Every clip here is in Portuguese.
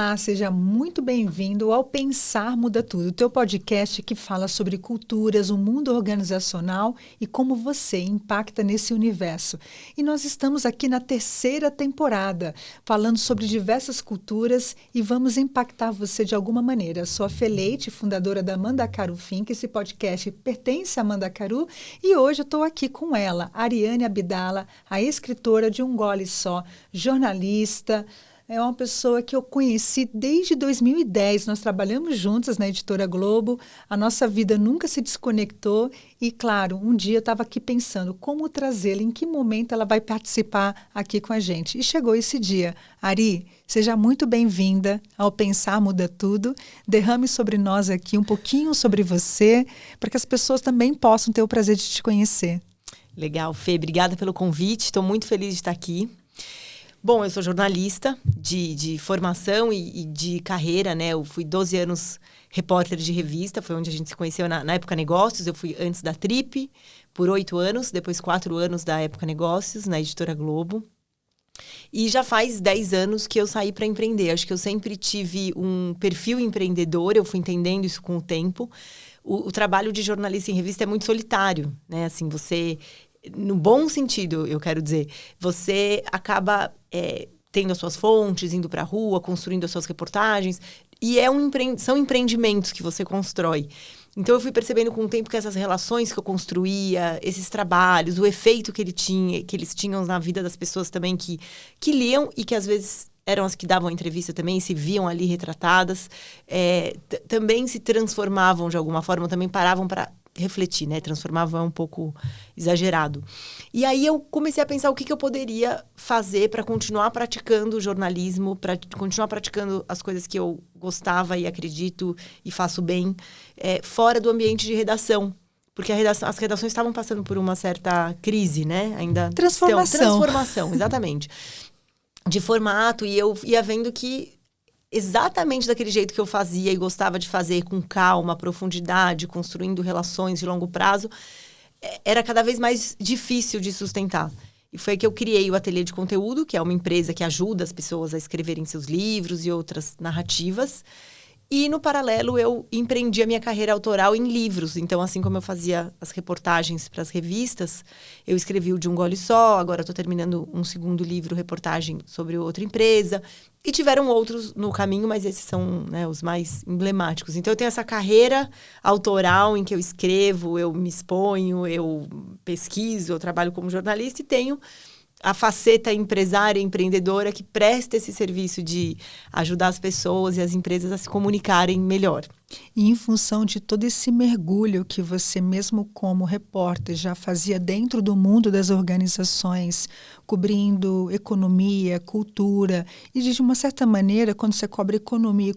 Olá, seja muito bem-vindo ao Pensar Muda Tudo, teu podcast que fala sobre culturas, o mundo organizacional e como você impacta nesse universo. E nós estamos aqui na 3ª temporada, falando sobre diversas culturas e vamos impactar você de alguma maneira. Sou a Feleite, fundadora da Mandacaru Think, esse podcast pertence a Mandacaru e hoje eu estou aqui com ela, Ariane Abdala, a escritora de Um Gole Só, jornalista. É uma pessoa que eu conheci desde 2010. Nós trabalhamos juntas na Editora Globo. A nossa vida nunca se desconectou. E, claro, um dia eu estava aqui pensando como trazê-la, em que momento ela vai participar aqui com a gente. E chegou esse dia. Ari, seja muito bem-vinda ao Pensar Muda Tudo. Derrame sobre nós aqui um pouquinho sobre você, para que as pessoas também possam ter o prazer de te conhecer. Legal, Fê. Obrigada pelo convite. Estou muito feliz de estar aqui. Bom, eu sou jornalista de formação e de carreira, né? Eu fui 12 anos repórter de revista, foi onde a gente se conheceu na Época Negócios. Eu fui antes da Trip por 8 anos, depois 4 anos da Época Negócios, na Editora Globo. E já faz 10 anos que eu saí para empreender. Acho que eu sempre tive um perfil empreendedor, eu fui entendendo isso com o tempo. O trabalho de jornalista em revista é muito solitário, né? Assim, você... No bom sentido, eu quero dizer, você acaba tendo as suas fontes, indo para a rua, construindo as suas reportagens, e são empreendimentos que você constrói. Então, eu fui percebendo com o tempo que essas relações que eu construía, esses trabalhos, o efeito que eles tinham na vida das pessoas também que liam e que às vezes eram as que davam entrevista também, se viam ali retratadas, também se transformavam de alguma forma, também paravam para refletir, né? Transformava é um pouco exagerado. E aí eu comecei a pensar o que eu poderia fazer para continuar praticando o jornalismo, para continuar praticando as coisas que eu gostava e acredito e faço bem, fora do ambiente de redação. Porque as redações estavam passando por uma certa crise, né? Ainda transformação, exatamente. De formato, e eu ia vendo que exatamente daquele jeito que eu fazia e gostava de fazer, com calma, profundidade, construindo relações de longo prazo, era cada vez mais difícil de sustentar. E foi aí que eu criei o Ateliê de Conteúdo, que é uma empresa que ajuda as pessoas a escreverem seus livros e outras narrativas. E, no paralelo, eu empreendi a minha carreira autoral em livros. Então, assim como eu fazia as reportagens para as revistas, eu escrevi o De Um Gole Só, agora estou terminando um segundo livro, reportagem sobre outra empresa. E tiveram outros no caminho, mas esses são, né, os mais emblemáticos. Então, eu tenho essa carreira autoral em que eu escrevo, eu me exponho, eu pesquiso, eu trabalho como jornalista e tenho a faceta empresária, empreendedora, que presta esse serviço de ajudar as pessoas e as empresas a se comunicarem melhor. E em função de todo esse mergulho que você mesmo como repórter já fazia dentro do mundo das organizações, cobrindo economia, cultura, e de uma certa maneira, quando você cobre economia e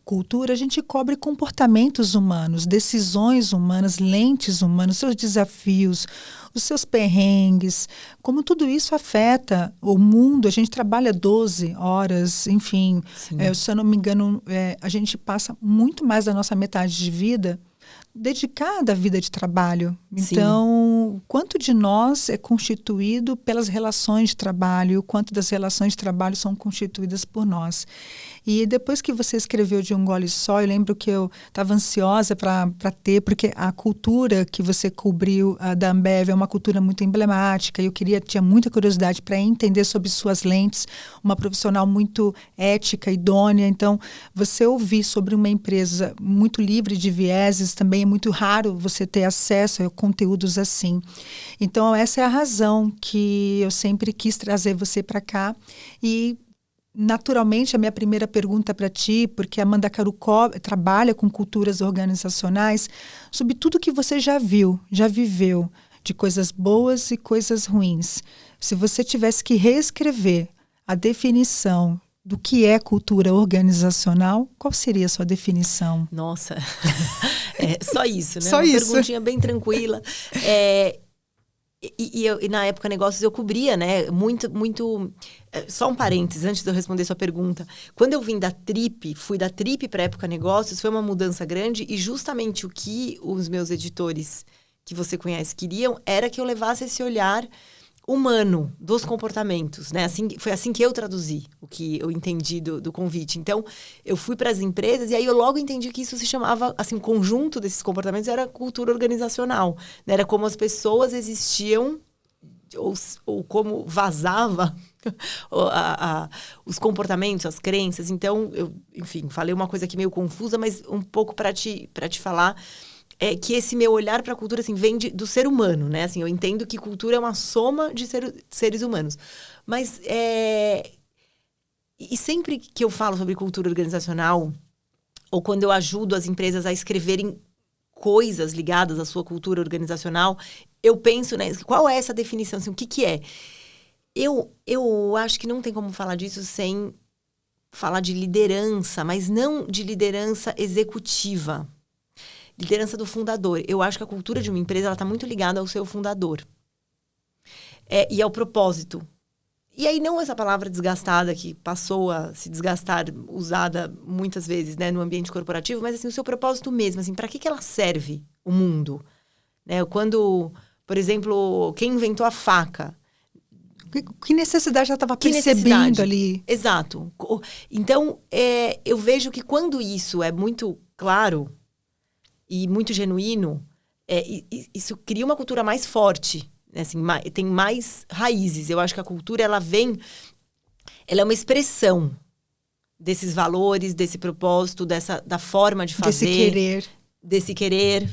cultura, a gente cobre comportamentos humanos, decisões humanas, lentes humanas, seus desafios, os seus perrengues, como tudo isso afeta o mundo. A gente trabalha 12 horas, enfim, se eu não me engano, a gente passa muito mais da nossa metade de vida dedicada à vida de trabalho. Então, quanto de nós é constituído pelas relações de trabalho, quanto das relações de trabalho são constituídas por nós. E depois que você escreveu De Um Gole Só, eu lembro que eu estava ansiosa para ter, porque a cultura que você cobriu da Ambev é uma cultura muito emblemática, e eu tinha muita curiosidade para entender sobre suas lentes, uma profissional muito ética, idônea. Então, você ouvir sobre uma empresa muito livre de vieses, também é muito raro você ter acesso a conteúdos assim. Então, essa é a razão que eu sempre quis trazer você para cá. E naturalmente, a minha primeira pergunta para ti, porque a Mandacaru trabalha com culturas organizacionais, sobre tudo que você já viu, já viveu, de coisas boas e coisas ruins. Se você tivesse que reescrever a definição do que é cultura organizacional, qual seria a sua definição? Nossa, só isso, né? Só uma isso. Perguntinha bem tranquila. E na época negócios eu cobria, né? Muito. Só um parênteses antes de eu responder sua pergunta. Quando eu fui da Trip para a época negócios, foi uma mudança grande e justamente o que os meus editores que você conhece queriam era que eu levasse esse olhar humano dos comportamentos, né? Foi assim que eu traduzi o que eu entendi do convite. Então, eu fui para as empresas e aí eu logo entendi que isso se chamava, assim, o conjunto desses comportamentos era cultura organizacional, né? Era como as pessoas existiam ou como vazava os comportamentos, as crenças. Então, eu, enfim, falei uma coisa aqui meio confusa, mas um pouco para te falar que esse meu olhar para a cultura assim, vem do ser humano, né? Assim, eu entendo que cultura é uma soma de seres humanos. Mas, e sempre que eu falo sobre cultura organizacional, ou quando eu ajudo as empresas a escreverem coisas ligadas à sua cultura organizacional, eu penso, né? Qual é essa definição? Assim, o que é? Eu acho que não tem como falar disso sem falar de liderança, mas não de liderança executiva. Liderança do fundador. Eu acho que a cultura de uma empresa está muito ligada ao seu fundador. E ao propósito. E aí, não essa palavra desgastada, que passou a se desgastar, usada muitas vezes, né, no ambiente corporativo, mas assim, o seu propósito mesmo. Assim, para que ela serve o mundo? Né? Quando, por exemplo, quem inventou a faca? Que necessidade ela estava percebendo ali? Exato. Então, eu vejo que quando isso é muito claro e muito genuíno, isso cria uma cultura mais forte, né? Assim, tem mais raízes. Eu acho que a cultura, ela é uma expressão desses valores, desse propósito, da forma de fazer. Desse querer.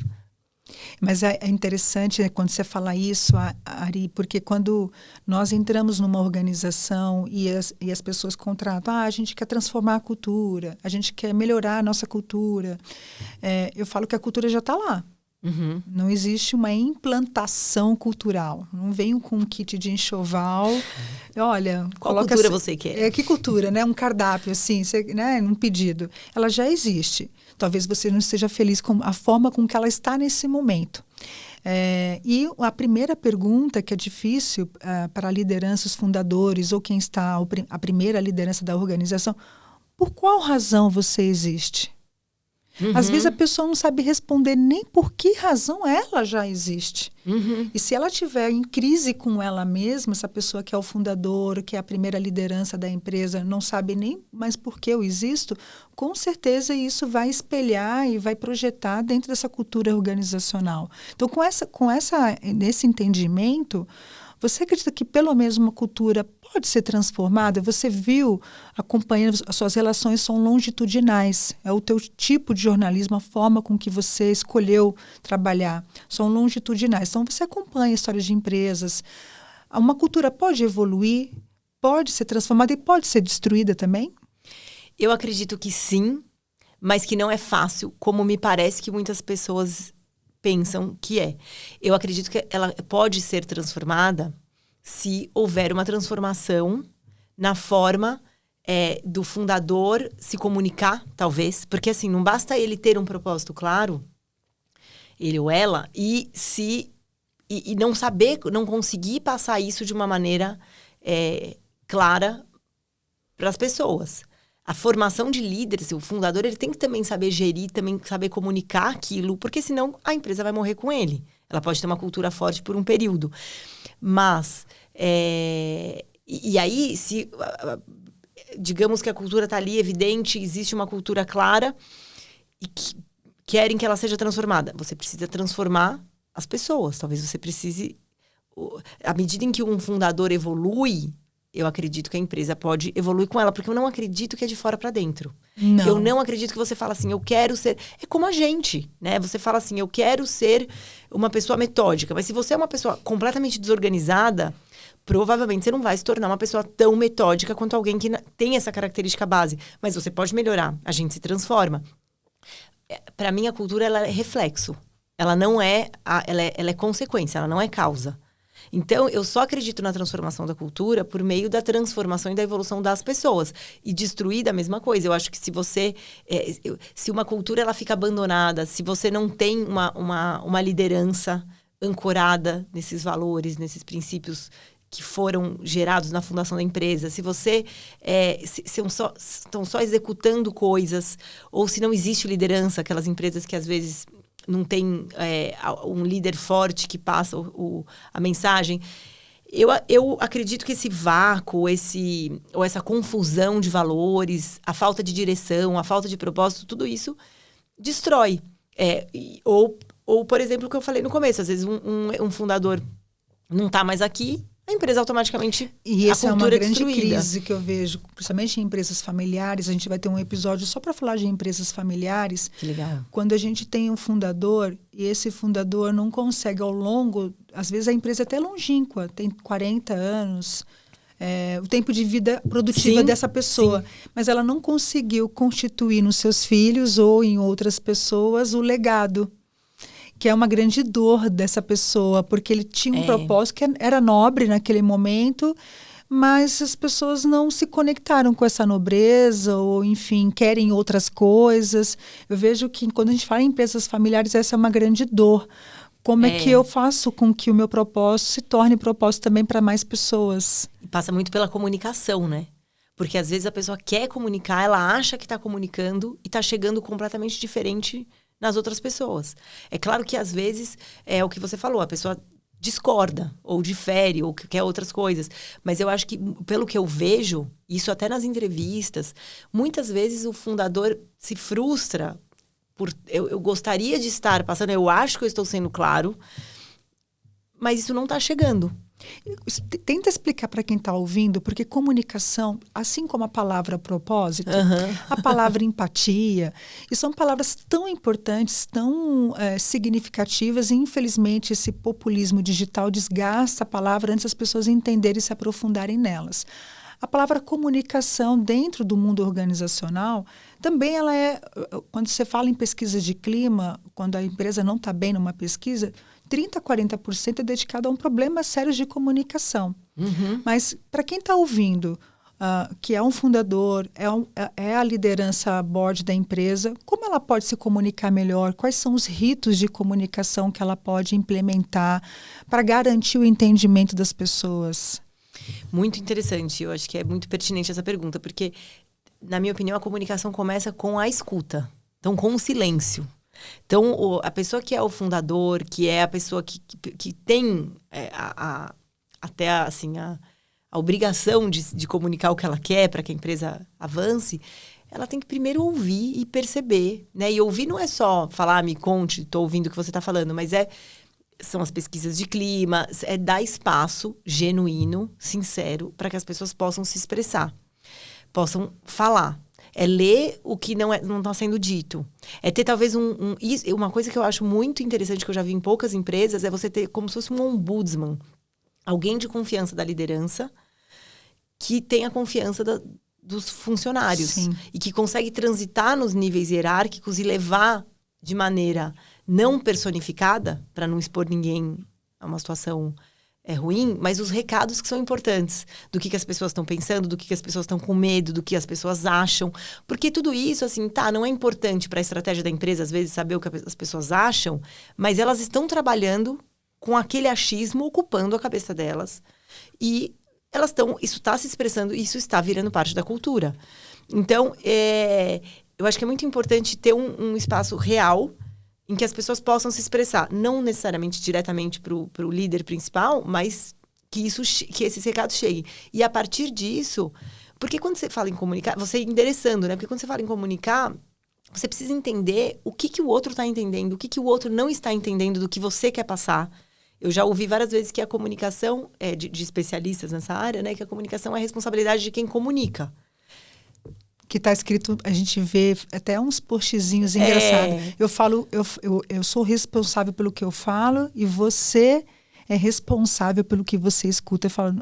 Mas é interessante, né, quando você fala isso, Ari, porque quando nós entramos numa organização e as pessoas contratam, a gente quer transformar a cultura, a gente quer melhorar a nossa cultura. Eu falo que a cultura já está lá. Uhum. Não existe uma implantação cultural. Não venho com um kit de enxoval. Olha, qual cultura você quer? Que cultura, né? Um cardápio, assim, né? Um pedido. Ela já existe. Talvez você não esteja feliz com a forma com que ela está nesse momento. E a primeira pergunta, que é difícil para lideranças fundadores ou quem está a primeira liderança da organização, por qual razão você existe? Uhum. Às vezes a pessoa não sabe responder nem por que razão ela já existe. Uhum. E se ela estiver em crise com ela mesma, essa pessoa que é o fundador, que é a primeira liderança da empresa, não sabe nem mais por que eu existo, com certeza isso vai espelhar e vai projetar dentro dessa cultura organizacional. Então, nesse entendimento, você acredita que pelo menos uma cultura pode ser transformada? Você viu, acompanhando, as suas relações são longitudinais. É o teu tipo de jornalismo, a forma com que você escolheu trabalhar. São longitudinais. Então, você acompanha histórias de empresas. Uma cultura pode evoluir, pode ser transformada e pode ser destruída também? Eu acredito que sim, mas que não é fácil, como me parece que muitas pessoas pensam que é. Eu acredito que ela pode ser transformada se houver uma transformação na forma do fundador se comunicar, talvez. Porque, assim, não basta ele ter um propósito claro, ele ou ela, e não saber, não conseguir passar isso de uma maneira clara para as pessoas. A formação de líderes, o fundador, ele tem que também saber gerir, também saber comunicar aquilo, porque senão a empresa vai morrer com ele. Ela pode ter uma cultura forte por um período. Mas, e aí, se digamos que a cultura está ali, evidente, existe uma cultura clara, e que querem que ela seja transformada. Você precisa transformar as pessoas. Talvez você precise... À medida em que um fundador evolui, eu acredito que a empresa pode evoluir com ela, porque eu não acredito que é de fora para dentro. Não. Eu não acredito que você fala assim, eu quero ser... É como a gente, né? Você fala assim, eu quero ser uma pessoa metódica. Mas se você é uma pessoa completamente desorganizada, provavelmente você não vai se tornar uma pessoa tão metódica quanto alguém que tem essa característica base. Mas você pode melhorar, a gente se transforma. Para mim, a cultura, ela é reflexo. Ela não é... ela é consequência, ela não é causa. Então, eu só acredito na transformação da cultura por meio da transformação e da evolução das pessoas. E destruir da mesma coisa. Eu acho que se você... se uma cultura ela fica abandonada, se você não tem uma liderança ancorada nesses valores, nesses princípios que foram gerados na fundação da empresa, se você estão só executando coisas, ou se não existe liderança, aquelas empresas que às vezes... não tem um líder forte que passa a mensagem. Eu acredito que esse vácuo, ou essa confusão de valores, a falta de direção, a falta de propósito, tudo isso destrói. Ou, por exemplo, o que eu falei no começo, às vezes um fundador não está mais aqui, a empresa automaticamente, e essa a cultura é uma grande destruída. crise que eu vejo, principalmente em empresas familiares. A gente vai ter um episódio só para falar de empresas familiares. Que legal. Quando a gente tem um fundador e esse fundador não consegue ao longo, às vezes a empresa é até longínqua, tem 40 anos, o tempo de vida produtiva dessa pessoa, mas ela não conseguiu constituir nos seus filhos ou em outras pessoas o legado, que é uma grande dor dessa pessoa, porque ele tinha um propósito que era nobre naquele momento, mas as pessoas não se conectaram com essa nobreza, ou enfim, querem outras coisas. Eu vejo que quando a gente fala em empresas familiares, essa é uma grande dor. Como é que eu faço com que o meu propósito se torne propósito também para mais pessoas? E passa muito pela comunicação, né? Porque às vezes a pessoa quer comunicar, ela acha que está comunicando e está chegando completamente diferente nas outras pessoas. É claro que às vezes é o que você falou, a pessoa discorda, ou difere, ou quer outras coisas. Mas eu acho que, pelo que eu vejo, isso até nas entrevistas, muitas vezes o fundador se frustra por eu gostaria de estar passando, eu acho que eu estou sendo claro, mas isso não está chegando. Tenta explicar para quem está ouvindo, porque comunicação, assim como a palavra propósito, a palavra empatia, e são palavras tão importantes, tão significativas, e infelizmente esse populismo digital desgasta a palavra antes das pessoas entenderem e se aprofundarem nelas. A palavra comunicação dentro do mundo organizacional, também ela quando você fala em pesquisa de clima, quando a empresa não está bem numa pesquisa, 30% a 40% é dedicado a um problema sério de comunicação. Mas para quem está ouvindo, que é um fundador, é a liderança a board da empresa, como ela pode se comunicar melhor? Quais são os ritos de comunicação que ela pode implementar para garantir o entendimento das pessoas? Muito interessante, eu acho que é muito pertinente essa pergunta, porque, na minha opinião, a comunicação começa com a escuta, então com o silêncio. Então, a pessoa que é o fundador, que é a pessoa que tem até assim, a obrigação de comunicar o que ela quer para que a empresa avance, ela tem que primeiro ouvir e perceber, né? E ouvir não é só falar, me conte, estou ouvindo o que você está falando, mas são as pesquisas de clima, é dar espaço genuíno, sincero, para que as pessoas possam se expressar, possam falar. É ler o que não está sendo dito. É ter talvez uma coisa que eu acho muito interessante, que eu já vi em poucas empresas, é você ter como se fosse um ombudsman. Alguém de confiança da liderança, que tem a confiança dos funcionários. Sim. E que consegue transitar nos níveis hierárquicos e levar de maneira não personificada, para não expor ninguém a uma situação ruim, mas os recados que são importantes, do que as pessoas estão pensando, do que as pessoas estão com medo, do que as pessoas acham, porque tudo isso, assim, não é importante para a estratégia da empresa, às vezes, saber o que as pessoas acham, mas elas estão trabalhando com aquele achismo ocupando a cabeça delas, e isso está se expressando, isso está virando parte da cultura. Então, eu acho que é muito importante ter um espaço real em que as pessoas possam se expressar, não necessariamente diretamente para o líder principal, mas que esses recados cheguem. E a partir disso, porque quando você fala em comunicar, você endereçando, né? Porque quando você fala em comunicar, você precisa entender o que o outro está entendendo, o que o outro não está entendendo do que você quer passar. Eu já ouvi várias vezes que a comunicação, de especialistas nessa área, né? Que a comunicação é a responsabilidade de quem comunica. Que está escrito, a gente vê até uns postzinhos engraçados. Eu falo, eu sou responsável pelo que eu falo e você é responsável pelo que você escuta. Eu falo,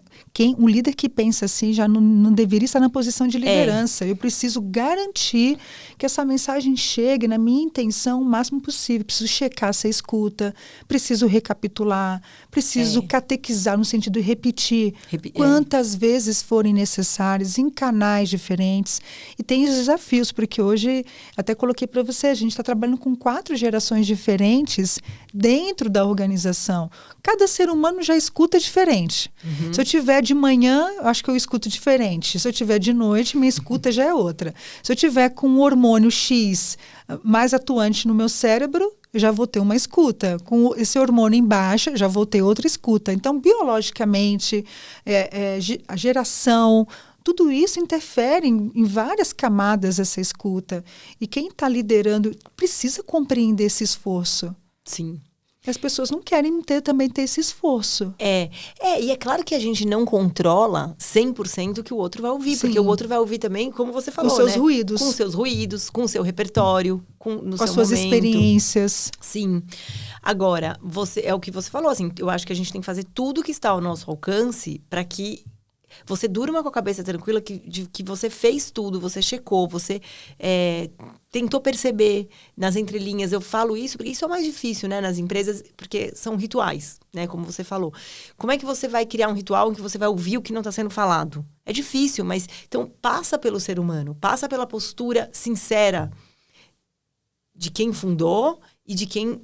um líder que pensa assim já não deveria estar na posição de liderança. Eu preciso garantir que essa mensagem chegue na minha intenção o máximo possível. Preciso checar se escuta, preciso recapitular, preciso catequizar no sentido de repetir quantas vezes forem necessárias em canais diferentes. E tem os desafios, porque hoje, até coloquei para você, a gente está trabalhando com 4 gerações diferentes dentro da organização. Cada ser humano já escuta diferente. Se eu tiver de manhã, eu acho que eu escuto diferente. Se eu tiver de noite, minha escuta já é outra. Se eu tiver com um hormônio X mais atuante no meu cérebro, eu já vou ter uma escuta. Com esse hormônio em baixa, já vou ter outra escuta. Então, biologicamente, a geração, tudo isso interfere em várias camadas essa escuta. E quem está liderando precisa compreender esse esforço. Sim. As pessoas não querem também ter esse esforço. E é claro que a gente não controla 100% o que o outro vai ouvir. Sim. Porque o outro vai ouvir também, como você falou, com seus ruídos. Com seus ruídos, com o seu repertório, com as suas experiências. Sim. Agora, é o que você falou, assim, eu acho que a gente tem que fazer tudo que está ao nosso alcance para que você durma com a cabeça tranquila que você fez tudo, você checou, você tentou perceber nas entrelinhas. Eu falo isso porque isso é o mais difícil, né, nas empresas, porque são rituais, né, como você falou. Como é que você vai criar um ritual em que você vai ouvir o que não está sendo falado? É difícil, mas então passa pelo ser humano, passa pela postura sincera de quem fundou e de quem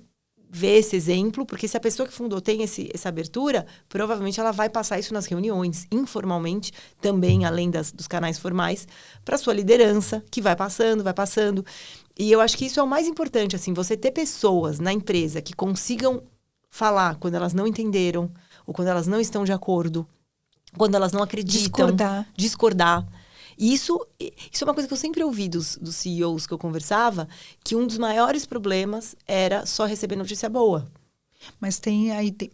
vê esse exemplo, porque se a pessoa que fundou tem essa abertura, provavelmente ela vai passar isso nas reuniões, informalmente, também, além dos canais formais, para sua liderança, que vai passando. E eu acho que isso é o mais importante, assim, você ter pessoas na empresa que consigam falar quando elas não entenderam, ou quando elas não estão de acordo, quando elas não acreditam. Discordar. E isso é uma coisa que eu sempre ouvi dos CEOs que eu conversava, que um dos maiores problemas era só receber notícia boa. Mas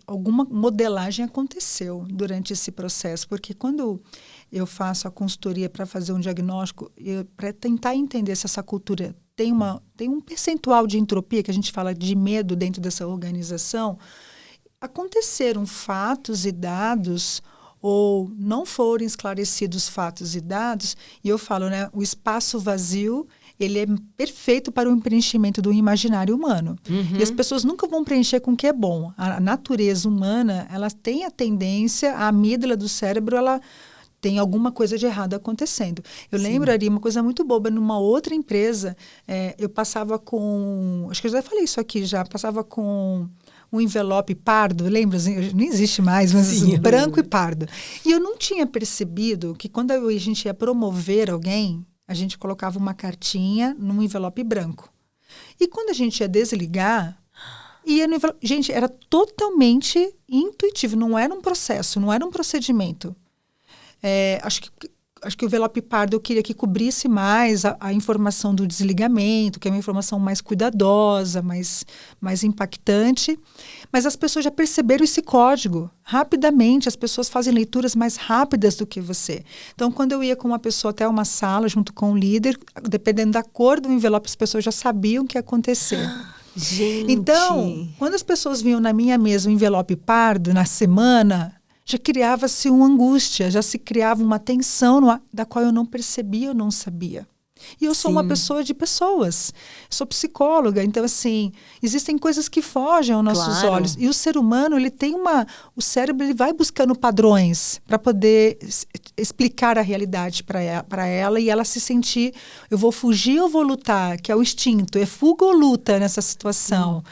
alguma modelagem aconteceu durante esse processo, porque quando eu faço a consultoria para fazer um diagnóstico, para tentar entender se essa cultura tem um percentual de entropia, que a gente fala de medo dentro dessa organização, aconteceram fatos e dados ou não foram esclarecidos fatos e dados, e eu falo, né, o espaço vazio, ele é perfeito para o preenchimento do imaginário humano. E as pessoas nunca vão preencher com o que é bom. A natureza humana, ela tem a tendência, a amígdala do cérebro, ela tem alguma coisa de errado acontecendo. Eu lembraria uma coisa muito boba, numa outra empresa, eu passava com, acho que eu já falei isso aqui já, passava com um envelope pardo, lembra? Não existe mais, mas assim, branco e pardo. E eu não tinha percebido que quando a gente ia promover alguém, a gente colocava uma cartinha num envelope branco. E quando a gente ia desligar, ia no envelope. Gente, era totalmente intuitivo, não era um processo, não era um procedimento. Acho que o envelope pardo eu queria que cobrisse mais a informação do desligamento, que é uma informação mais cuidadosa, mais impactante. Mas as pessoas já perceberam esse código. Rapidamente, as pessoas fazem leituras mais rápidas do que você. Então, quando eu ia com uma pessoa até uma sala, junto com o líder, dependendo da cor do envelope, as pessoas já sabiam o que ia acontecer. Gente! Então, quando as pessoas vinham na minha mesa um envelope pardo, na semana, já criava-se uma angústia, já se criava uma tensão da qual eu não percebia, eu não sabia. E eu sou uma pessoa de pessoas, sou psicóloga, então assim, existem coisas que fogem aos nossos olhos. E o ser humano, ele tem o cérebro, ele vai buscando padrões para poder explicar a realidade para ela e ela se sentir, eu vou fugir ou vou lutar, que é o instinto, é fuga ou luta nessa situação.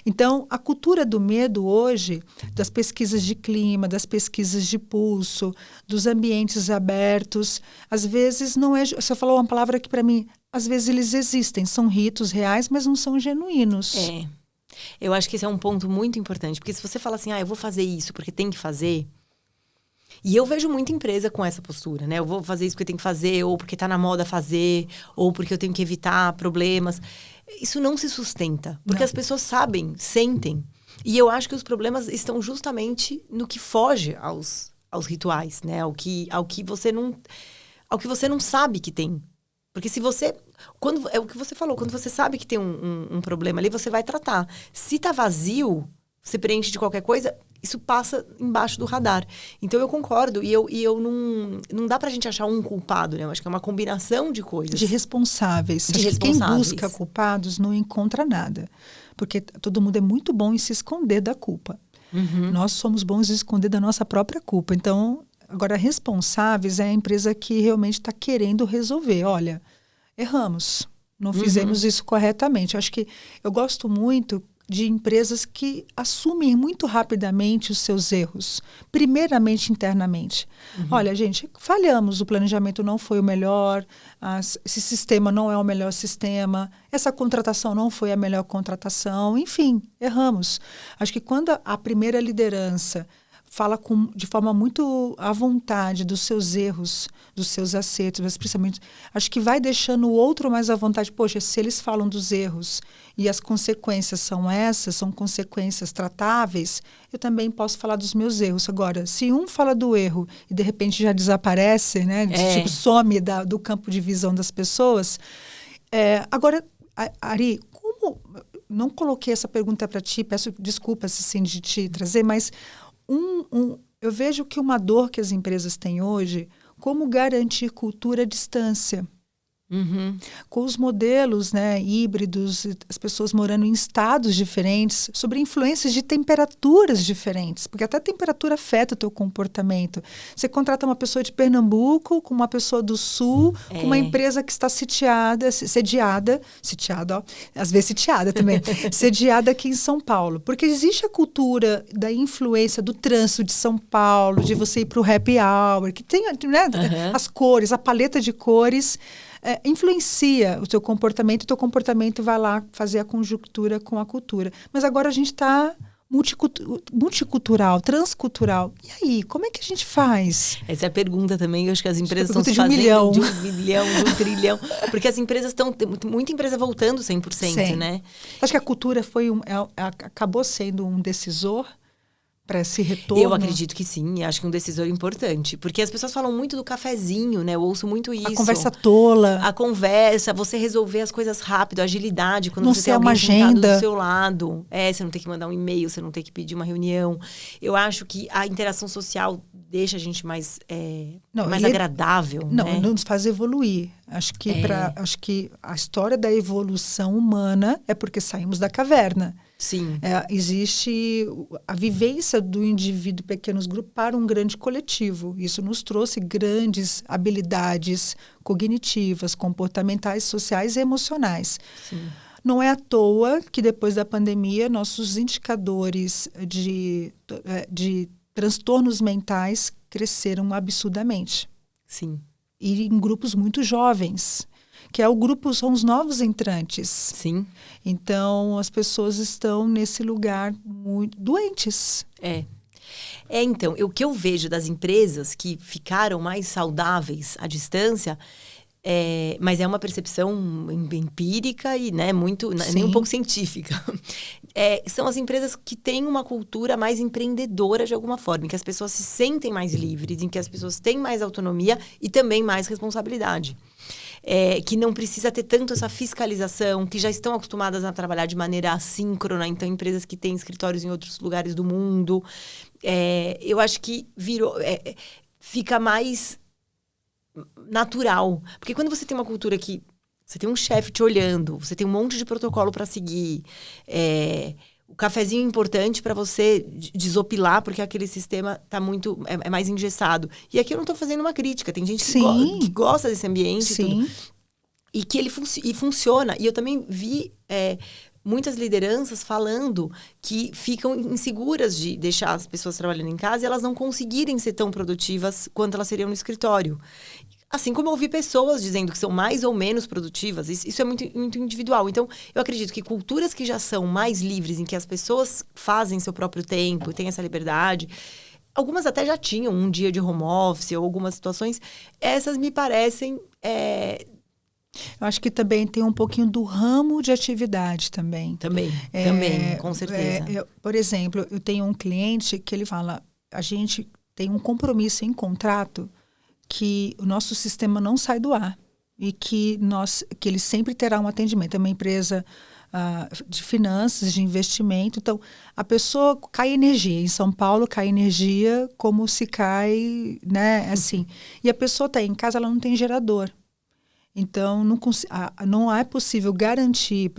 Então, a cultura do medo hoje, das pesquisas de clima, das pesquisas de pulso, dos ambientes abertos, às vezes não é, você falou uma palavra que para mim, às vezes eles existem, são ritos reais, mas não são genuínos. Eu acho que esse é um ponto muito importante, porque se você fala assim, eu vou fazer isso porque tem que fazer, e eu vejo muita empresa com essa postura, né? Eu vou fazer isso porque tem que fazer, ou porque tá na moda fazer, ou porque eu tenho que evitar problemas. Isso não se sustenta, porque as pessoas sabem, sentem. E eu acho que os problemas estão justamente no que foge aos rituais, né? Ao que você não sabe que tem. Porque se você... é o que você falou, quando você sabe que tem um problema ali, você vai tratar. Se tá vazio, você preenche de qualquer coisa, isso passa embaixo do radar. Então, eu concordo. E eu não dá pra gente achar um culpado, né? Eu acho que é uma combinação de coisas. De responsáveis. Quem busca culpados não encontra nada. Porque todo mundo é muito bom em se esconder da culpa. Nós somos bons em esconder da nossa própria culpa. Então... Agora, responsáveis é a empresa que realmente está querendo resolver. Olha, erramos, não fizemos isso corretamente. Eu acho que eu gosto muito, de empresas que assumem muito rapidamente os seus erros, primeiramente internamente. Olha, gente, falhamos, o planejamento não foi o melhor, esse sistema não é o melhor sistema, essa contratação não foi a melhor contratação, enfim, erramos. Acho que quando a primeira liderança fala de forma muito à vontade dos seus erros, dos seus acertos, mas principalmente, acho que vai deixando o outro mais à vontade. Poxa, se eles falam dos erros e as consequências são essas, são consequências tratáveis, eu também posso falar dos meus erros. Agora, se um fala do erro e de repente já desaparece, né, tipo, some do campo de visão das pessoas. Agora, Ari, como... Não coloquei essa pergunta para ti, peço desculpas assim, de te trazer, mas eu vejo que uma dor que as empresas têm hoje, como garantir cultura à distância. Com os modelos, né, híbridos, as pessoas morando em estados diferentes, sobre influências de temperaturas diferentes, porque até a temperatura afeta o teu comportamento. Você contrata uma pessoa de Pernambuco com uma pessoa do Sul, com uma empresa que está sediada, ó, às vezes sitiada também, sediada aqui em São Paulo, porque existe a cultura da influência do trânsito de São Paulo, de você ir para o happy hour, que tem, né, as cores, a paleta de cores, influencia o teu comportamento, e o teu comportamento vai lá fazer a conjuntura com a cultura. Mas agora a gente está multicultural, transcultural. E aí, como é que a gente faz? Essa é a pergunta também, eu acho que as empresas estão se fazendo de 1 milhão, de 1 trilhão. Porque as empresas estão, muita empresa voltando 100%, né? Acho que a cultura acabou sendo um decisor para esse retorno? Eu acredito que sim, acho que um decisor importante. Porque as pessoas falam muito do cafezinho, né? Eu ouço muito isso. A conversa tola. A conversa, você resolver as coisas rápido, a agilidade. Quando não você tem alguém uma sentado agenda do seu lado. Você não tem que mandar um e-mail, você não tem que pedir uma reunião. Eu acho que a interação social deixa a gente mais agradável. Não, né? Nos faz evoluir. Acho que a história da evolução humana é porque saímos da caverna. Sim. Existe a vivência do indivíduo em pequenos grupos para um grande coletivo. Isso nos trouxe grandes habilidades cognitivas, comportamentais, sociais e emocionais. Sim. Não é à toa que depois da pandemia, nossos indicadores de transtornos mentais cresceram absurdamente. Sim. E em grupos muito jovens, que são os novos entrantes. Sim. Então, as pessoas estão nesse lugar muito doentes. Então, o que eu vejo das empresas que ficaram mais saudáveis à distância, mas é uma percepção empírica e nem um pouco científica. São as empresas que têm uma cultura mais empreendedora de alguma forma, em que as pessoas se sentem mais livres, em que as pessoas têm mais autonomia e também mais responsabilidade. Que não precisa ter tanto essa fiscalização, que já estão acostumadas a trabalhar de maneira assíncrona, então empresas que têm escritórios em outros lugares do mundo. Eu acho que fica mais natural. Porque quando você tem uma cultura que você tem um chefe te olhando, você tem um monte de protocolo para seguir, o cafezinho é importante para você desopilar, porque aquele sistema tá muito é mais engessado. E aqui eu não estou fazendo uma crítica, tem gente que gosta desse ambiente e tudo, e que ele funciona. E eu também vi muitas lideranças falando que ficam inseguras de deixar as pessoas trabalhando em casa e elas não conseguirem ser tão produtivas quanto elas seriam no escritório. Assim como eu ouvi pessoas dizendo que são mais ou menos produtivas, isso é muito, muito individual. Então, eu acredito que culturas que já são mais livres, em que as pessoas fazem seu próprio tempo, têm essa liberdade, algumas até já tinham um dia de home office ou algumas situações, essas me parecem... Eu acho que também tem um pouquinho do ramo de atividade também. Também, com certeza. Por exemplo, eu tenho um cliente que ele fala, a gente tem um compromisso em contrato que o nosso sistema não sai do ar e que ele sempre terá um atendimento. É uma empresa de finanças, de investimento. Então, a pessoa cai energia. Em São Paulo, cai energia como se cai, né? Assim. E a pessoa está em casa, ela não tem gerador. Então, não é possível garantir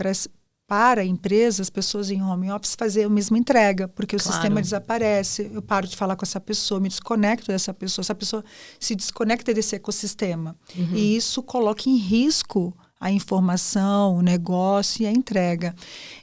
para a empresa, as pessoas em home office, fazer a mesma entrega, porque o sistema desaparece, eu paro de falar com essa pessoa, me desconecto dessa pessoa, essa pessoa se desconecta desse ecossistema. E isso coloca em risco a informação, o negócio e a entrega.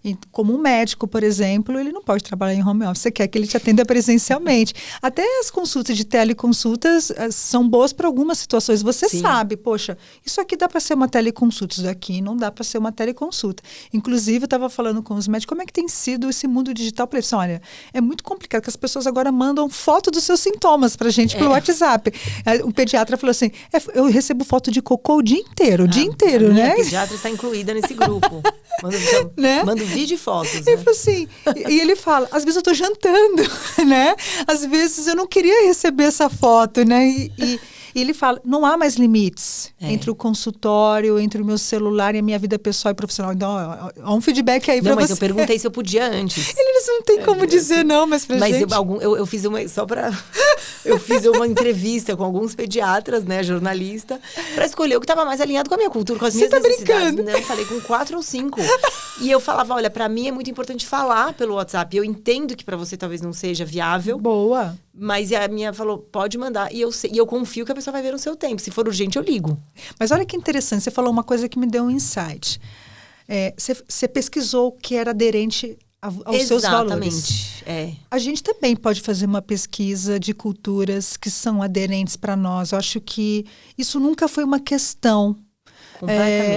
E, como um médico, por exemplo, ele não pode trabalhar em home office. Você quer que ele te atenda presencialmente. Até as consultas de teleconsultas são boas para algumas situações. Você sabe, poxa, isso aqui dá para ser uma teleconsulta, isso aqui não dá para ser uma teleconsulta. Inclusive, eu estava falando com os médicos, como é que tem sido esse mundo digital para eles? Olha, é muito complicado, que as pessoas agora mandam foto dos seus sintomas para a gente pelo WhatsApp. O pediatra falou assim, eu recebo foto de cocô o dia inteiro, né? A pediatra está incluída nesse grupo. Manda vídeo e fotos. Ele falou assim, e ele fala, às vezes eu estou jantando, né? Às vezes eu não queria receber essa foto, né? E ele fala, não há mais limites entre o consultório, entre o meu celular e a minha vida pessoal e profissional. Então, há um feedback aí para você. Não, mas eu perguntei se eu podia antes. Eles não têm como dizer não, mas pra gente... Mas eu fiz uma... Só para... Eu fiz uma entrevista com alguns pediatras, né, jornalista, para escolher o que estava mais alinhado com a minha cultura, com as minhas necessidades. Brincando. Eu falei com 4 ou 5. E eu falava, olha, para mim é muito importante falar pelo WhatsApp. Eu entendo que para você talvez não seja viável. Boa. Mas a minha falou, pode mandar. E eu confio que a pessoa vai ver no seu tempo. Se for urgente, eu ligo. Mas olha que interessante, você falou uma coisa que me deu um insight. Você pesquisou o que era aderente aos seus valores. A gente também pode fazer uma pesquisa de culturas que são aderentes para nós. Eu acho que isso nunca foi uma questão.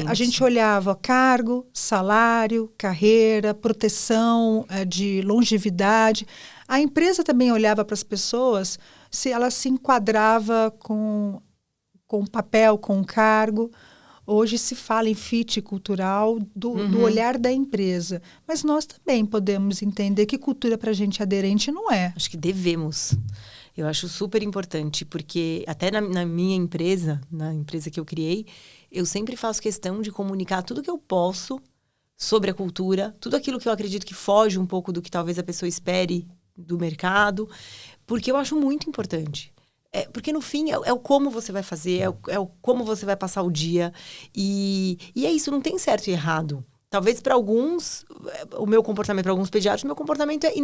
A gente olhava cargo, salário, carreira, proteção de longevidade. A empresa também olhava para as pessoas se ela se enquadrava com o papel, com o cargo. Hoje se fala em fit cultural do olhar da empresa. Mas nós também podemos entender que cultura para a gente aderente não é. Acho que devemos. Eu acho super importante, porque até na minha empresa, na empresa que eu criei, eu sempre faço questão de comunicar tudo que eu posso sobre a cultura, tudo aquilo que eu acredito que foge um pouco do que talvez a pessoa espere do mercado, porque eu acho muito importante. Porque no fim é o como você vai fazer, é o como você vai passar o dia. E é isso, não tem certo e errado. Talvez para alguns, o meu comportamento, para alguns pediatras, o meu comportamento é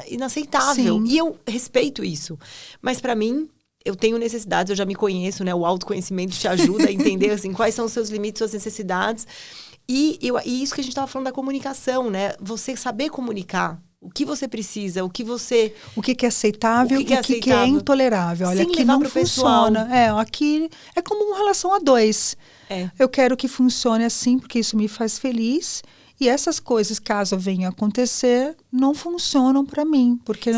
inaceitável. Sim. E eu respeito isso. Mas para mim, eu tenho necessidades, eu já me conheço, né? O autoconhecimento te ajuda a entender assim, quais são os seus limites, suas necessidades. E isso que a gente estava falando da comunicação, né? Você saber comunicar. O que você precisa, o que é aceitável e o que é intolerável. Olha, aqui não funciona. Aqui é como uma relação a dois. Eu quero que funcione assim, porque isso me faz feliz. E essas coisas, caso venham a acontecer, não funcionam para mim. Porque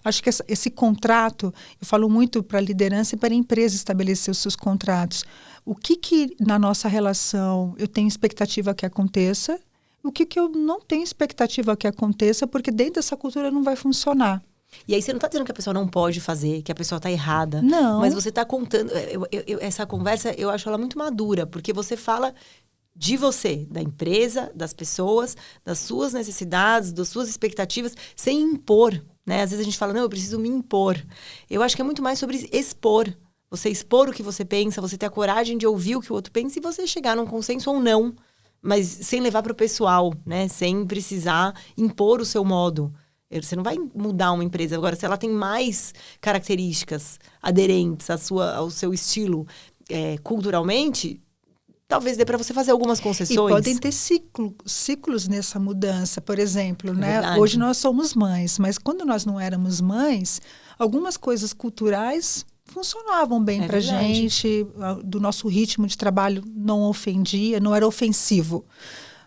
acho que esse contrato, eu falo muito para a liderança e para a empresa estabelecer os seus contratos. O que na nossa relação eu tenho expectativa que aconteça, o que eu não tenho expectativa que aconteça, porque dentro dessa cultura não vai funcionar. E aí você não está dizendo que a pessoa não pode fazer, que a pessoa está errada. Não. Mas você está contando... essa conversa, eu acho ela muito madura, porque você fala de você, da empresa, das pessoas, das suas necessidades, das suas expectativas, sem impor, né? Às vezes a gente fala, não, eu preciso me impor. Eu acho que é muito mais sobre expor. Você expor o que você pensa, você ter a coragem de ouvir o que o outro pensa e você chegar num consenso ou não. Mas sem levar para o pessoal, né? Sem precisar impor o seu modo. Você não vai mudar uma empresa. Agora, se ela tem mais características aderentes ao seu estilo culturalmente, talvez dê para você fazer algumas concessões. E podem ter ciclos nessa mudança. Por exemplo, né? Hoje nós somos mães, mas quando nós não éramos mães, algumas coisas culturais funcionavam bem para a gente, do nosso ritmo de trabalho não ofendia, não era ofensivo.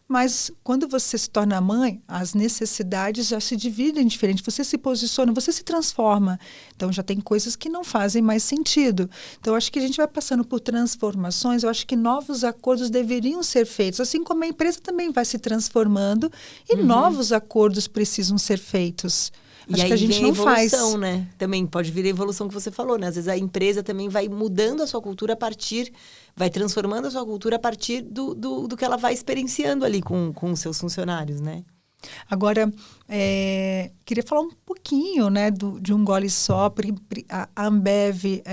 Mas quando você se torna mãe, as necessidades já se dividem diferente. Você se posiciona, você se transforma. Então já tem coisas que não fazem mais sentido. Então eu acho que a gente vai passando por transformações, eu acho que novos acordos deveriam ser feitos. Assim como a empresa também vai se transformando e novos acordos precisam ser feitos. Acho que a gente não faz. Né? Também pode vir a evolução que você falou, né? Às vezes a empresa também vai mudando a sua cultura vai transformando a sua cultura a partir do que ela vai experienciando ali com os seus funcionários, né? Agora, queria falar um pouquinho, né, de um gole só. A Ambev,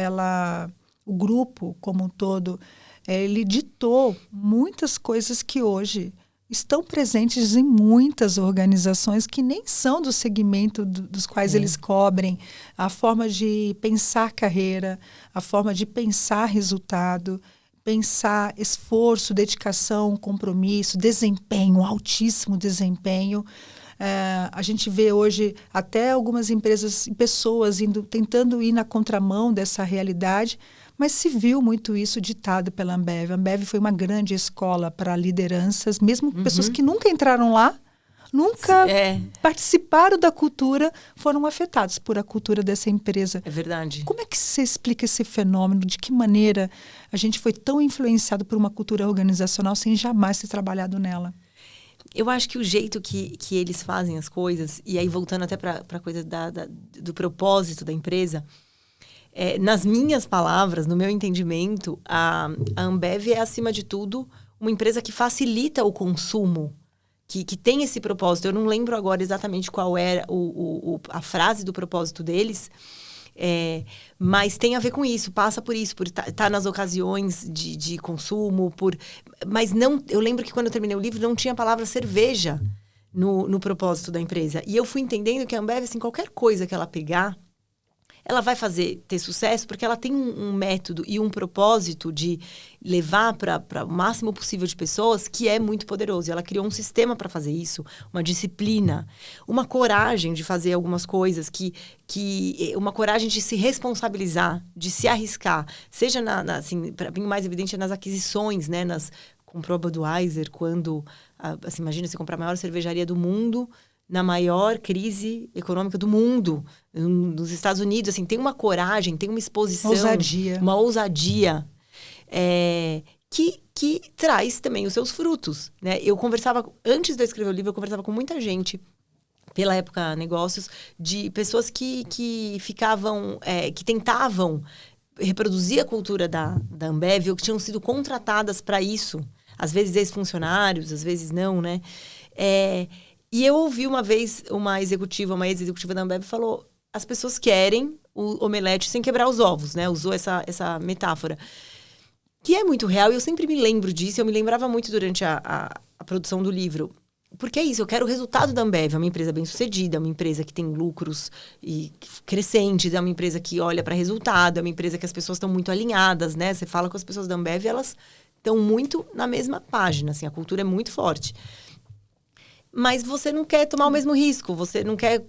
o grupo como um todo, ele ditou muitas coisas que hoje estão presentes em muitas organizações que nem são do segmento dos quais eles cobrem. A forma de pensar carreira, a forma de pensar resultado, pensar esforço, dedicação, compromisso, desempenho, altíssimo desempenho. A gente vê hoje até algumas empresas e pessoas tentando ir na contramão dessa realidade, mas se viu muito isso ditado pela Ambev. A Ambev foi uma grande escola para lideranças, mesmo pessoas que nunca entraram lá, nunca participaram da cultura, foram afetados por a cultura dessa empresa. É verdade. Como é que você explica esse fenômeno? De que maneira a gente foi tão influenciado por uma cultura organizacional sem jamais ter trabalhado nela? Eu acho que o jeito que eles fazem as coisas, e aí voltando até para a coisa do propósito da empresa, nas minhas palavras, no meu entendimento, a Ambev é, acima de tudo, uma empresa que facilita o consumo, que tem esse propósito. Eu não lembro agora exatamente qual era a frase do propósito deles, mas tem a ver com isso, passa por isso, por estar nas ocasiões de consumo, mas não. Eu lembro que quando eu terminei o livro não tinha a palavra cerveja no propósito da empresa. E eu fui entendendo que a Ambev, assim, qualquer coisa que ela pegar, ela vai ter sucesso porque ela tem um método e um propósito de levar para o máximo possível de pessoas que é muito poderoso. E ela criou um sistema para fazer isso, uma disciplina, uma coragem de fazer algumas coisas, uma coragem de se responsabilizar, de se arriscar. Seja, assim, para mim, mais evidente é nas aquisições, né? Comprou a Budweiser quando, assim, imagina você comprar a maior cervejaria do mundo, na maior crise econômica do mundo, nos Estados Unidos, assim, tem uma coragem, tem uma exposição, uma ousadia que traz também os seus frutos, né? Eu conversava, antes de eu escrever o livro, eu conversava com muita gente, pela época negócios, de pessoas que ficavam, que tentavam reproduzir a cultura da Ambev, ou que tinham sido contratadas para isso, às vezes ex-funcionários, às vezes não, né? E eu ouvi uma vez uma ex-executiva da Ambev falou: as pessoas querem o omelete sem quebrar os ovos, né? Usou essa metáfora. Que é muito real, e eu sempre me lembro disso, eu me lembrava muito durante a produção do livro. Porque é isso, eu quero o resultado da Ambev. É uma empresa bem-sucedida, é uma empresa que tem lucros crescentes, é uma empresa que olha para resultado, é uma empresa que as pessoas estão muito alinhadas, né? Você fala com as pessoas da Ambev, elas estão muito na mesma página, assim, a cultura é muito forte. Mas você não quer tomar o mesmo risco, você não quer...